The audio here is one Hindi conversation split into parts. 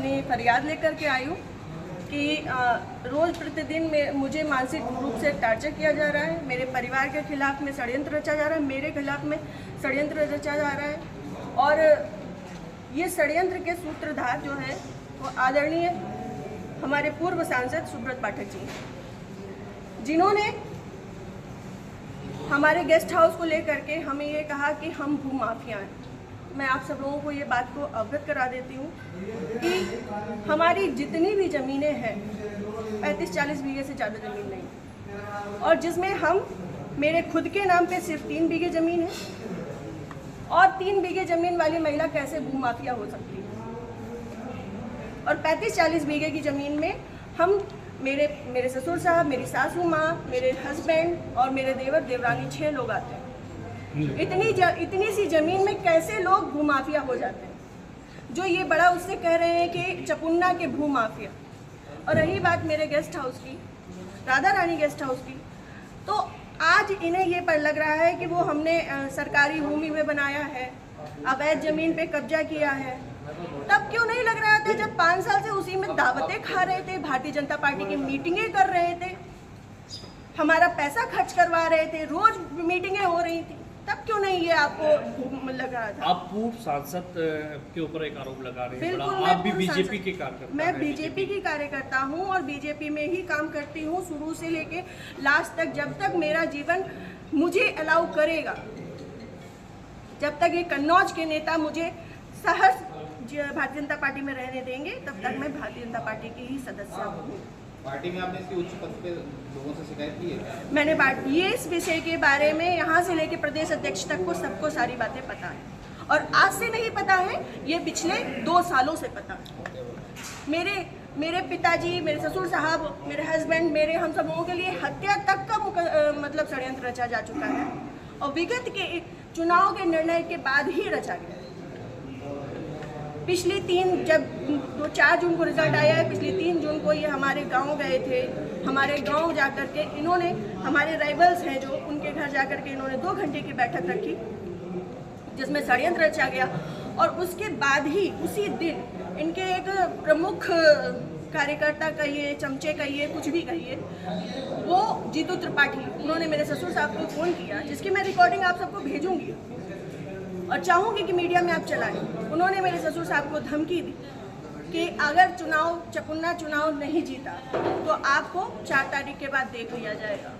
अपनी फरियाद लेकर के आई हूँ कि रोज़ प्रतिदिन में मुझे मानसिक रूप से टार्चर किया जा रहा है। मेरे परिवार के खिलाफ में षड्यंत्र रचा जा रहा है, मेरे खिलाफ में षड्यंत्र रचा जा रहा है। और ये षड्यंत्र के सूत्रधार जो है वो आदरणीय हमारे पूर्व सांसद सुब्रत पाठक जी, जिन्होंने हमारे गेस्ट हाउस को लेकर के हमें ये कहा कि हम भू माफिया हैं। मैं आप सब लोगों को ये बात को अवगत करा देती हूँ कि हमारी जितनी भी ज़मीनें हैं 35-40 बीघे से ज़्यादा ज़मीन नहीं, और जिसमें हम मेरे खुद के नाम पे सिर्फ 3 बीघे ज़मीन है, और 3 बीघे ज़मीन वाली महिला कैसे भू माफिया हो सकती है। और 35-40 बीघे की ज़मीन में हम मेरे ससुर साहब, मेरी सासू माँ, मेरे हस्बैंड और मेरे देवर देवरानी 6 लोग आते हैं। इतनी सी ज़मीन में कैसे लोग भू माफिया हो जाते हैं। जो ये बड़ा उससे कह रहे हैं कि चपुन्ना के भू माफिया। और रही बात मेरे गेस्ट हाउस की, राधा रानी गेस्ट हाउस की, तो आज इन्हें ये पर लग रहा है कि वो हमने सरकारी भूमि में बनाया है, अवैध ज़मीन पे कब्जा किया है। तब क्यों नहीं लग रहा था जब 5 साल से उसी में दावतें खा रहे थे, भारतीय जनता पार्टी की मीटिंगें कर रहे थे, हमारा पैसा खर्च करवा रहे थे, रोज मीटिंगें हो रही थी, तब क्यों नहीं ये आपको लग रहा था। आप पूर्व सांसद के ऊपर एक आरोप लगा रहे हैं। बिल्कुल, आप भी बीजेपी के कार्यकर्ता। मैं बीजेपी की कार्यकर्ता हूँ और बीजेपी में ही काम करती हूँ शुरू से लेके लास्ट तक, जब तक मेरा जीवन मुझे अलाउ करेगा, जब तक ये कन्नौज के नेता मुझे सहर्ष भारतीय जनता पार्टी में रहने देंगे, तब तक मैं भारतीय जनता पार्टी की ही सदस्य हूँ। पार्टी में आपने इसकी उच्च पद पे लोगों से शिकायत की है? मैंने ये इस विषय के बारे में यहाँ से लेके प्रदेश अध्यक्ष तक को सबको सारी बातें पता है, और आज से नहीं पता है, ये पिछले 2 सालों से पता है। मेरे पिताजी, मेरे ससुर साहब, मेरे हस्बैंड, मेरे हम सब लोगों के लिए हत्या तक का मतलब षड्यंत्र रचा जा चुका है, और विगत के चुनाव के निर्णय के बाद ही रचा गया। पिछली 4 जून को रिजल्ट आया है, पिछली 3 जून को ये हमारे गांव गए थे। हमारे गांव जाकर के इन्होंने, हमारे राइवल्स हैं जो, उनके घर जाकर के इन्होंने 2 घंटे की बैठक रखी जिसमें षड्यंत्र रचा गया। और उसके बाद ही उसी दिन इनके एक प्रमुख कार्यकर्ता कहिए, चमचे कहिए, कुछ भी कहिए, वो जीतू त्रिपाठी, उन्होंने मेरे ससुर साहब को फ़ोन किया, जिसकी मैं रिकॉर्डिंग आप सबको भेजूंगी और चाहूँगी कि मीडिया में आप चलाएं। उन्होंने मेरे ससुर साहब को धमकी दी कि अगर चपुन्ना चुनाव नहीं जीता तो आपको 4 तारीख के बाद देख लिया जाएगा।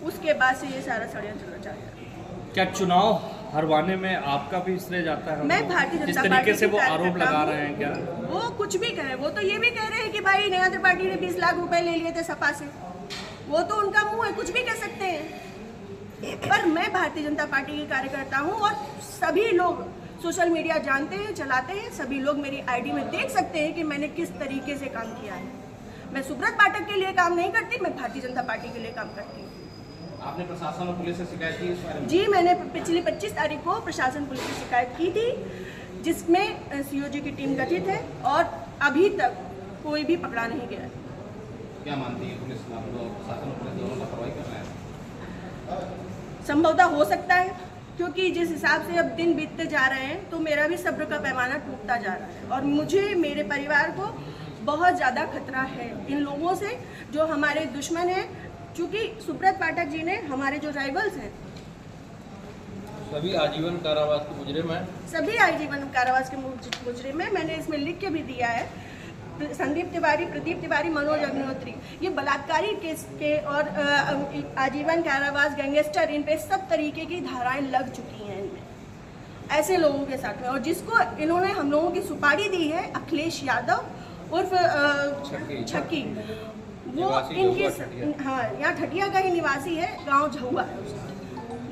उसके बाद से ये सारा षड्यंत्र रचा गया। क्या चुनाव हरवाने में आपका भी श्रेय जाता है? मैं भारतीय जनता पार्टी, जिस तरीके से वो आरोप लगा रहे हैं, क्या वो कुछ भी कहे, वो तो ये भी कह रहे हैं कि भाई नया त्रिपाठी ने 20 लाख रुपए ले लिए थे सपा से, वो तो उनका मुंह है, कुछ भी कह सकते हैं। पर मैं भारतीय जनता पार्टी की कार्यकर्ता हूं, और सभी लोग सोशल मीडिया जानते हैं, चलाते हैं, सभी लोग मेरी आईडी में देख सकते हैं कि मैंने किस तरीके से काम किया है। मैं सुब्रत पाठक के लिए काम नहीं करती, मैं भारतीय जनता पार्टी के लिए काम करती हूँ। आपने प्रशासन और पुलिस से शिकायत की इस बारे में? जी, मैंने पिछली 25 तारीख को प्रशासन पुलिस से शिकायत की थी, जिसमें सीओजी की टीम गठित है, और अभी तक कोई भी पकड़ा नहीं गया। क्या मानती है पुलिस, प्रशासन और पुलिस दोनों लापरवाही कर रहे हैं? संभवतः हो सकता है, क्योंकि जिस हिसाब से अब दिन बीतते जा रहे हैं तो मेरा भी सब्र का पैमाना टूटता जा रहा है, और मुझे, मेरे परिवार को बहुत ज़्यादा खतरा है इन लोगों से जो हमारे दुश्मन हैं। चूँकि सुब्रत पाठक जी ने, हमारे जो राइवल्स हैं, सभी आजीवन कारावास के मुजरिम हैं। सभी आजीवन कारावास के मुजरिम हैं। मैंने इसमें लिख के भी दिया है, संदीप तिवारी, प्रदीप तिवारी, मनोज अग्निहोत्री, ये बलात्कारी केस के और आजीवन कारावास, गैंगस्टर, इन पे सब तरीके की धाराएं लग चुकी हैं इनमें, ऐसे लोगों के साथ में। और जिसको इन्होंने हम लोगों की सुपारी दी है, अखिलेश यादव उर्फ छक्की, वो इनके, हाँ, यहाँ ठटिया का ही निवासी है, गांव झहुआ है उसका।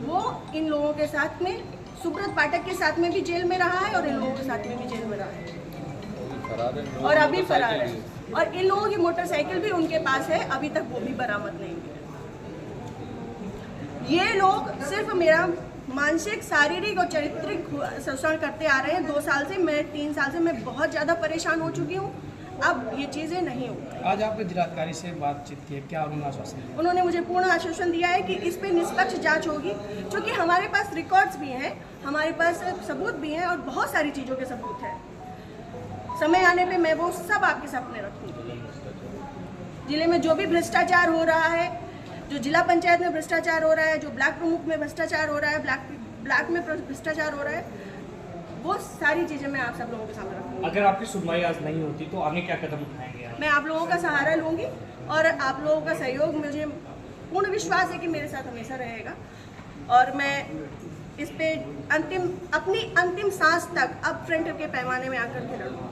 वो इन लोगों के साथ में, सुब्रत पाठक के साथ में भी जेल में रहा है, और इन लोगों के साथ में भी जेल में रहा है, और अभी फरार है। और इन लोगों की मोटरसाइकिल भी उनके पास है, अभी तक वो भी बरामद नहीं हुई है। ये लोग सिर्फ मेरा मानसिक, शारीरिक और चारित्रिक शोषण करते आ रहे हैं 2 साल से। मैं 3 साल से मैं बहुत ज़्यादा परेशान हो चुकी हूँ। अब ये चीज़ें नहीं होंगी। आज आपके जिलाधिकारी से बातचीत की है, क्या उन्होंने आश्वासन दिया? उन्होंने मुझे पूर्ण आश्वासन दिया है कि इस पे निष्पक्ष जांच होगी, क्योंकि हमारे पास रिकॉर्ड्स भी हैं, हमारे पास सबूत भी हैं, और बहुत सारी चीज़ों के सबूत हैं। समय आने पे मैं वो सब आपके सामने रखूंगी। जिले में जो भी भ्रष्टाचार हो रहा है, जो जिला पंचायत में भ्रष्टाचार हो रहा है, जो ब्लॉक प्रमुख में भ्रष्टाचार हो रहा है, ब्लॉक में भ्रष्टाचार हो रहा है, वो सारी चीज़ें मैं आप सब लोगों के सामने रखूंगी। अगर आपकी सुनवाई आज नहीं होती तो आगे क्या कदम उठाएंगे आप? मैं आप लोगों का सहारा लूंगी और आप लोगों का सहयोग, मुझे पूर्ण विश्वास है कि मेरे साथ हमेशा रहेगा और मैं इस पे अपनी अंतिम सांस तक अब फ्रंट के पैमाने में आकर के लड़ूंगी।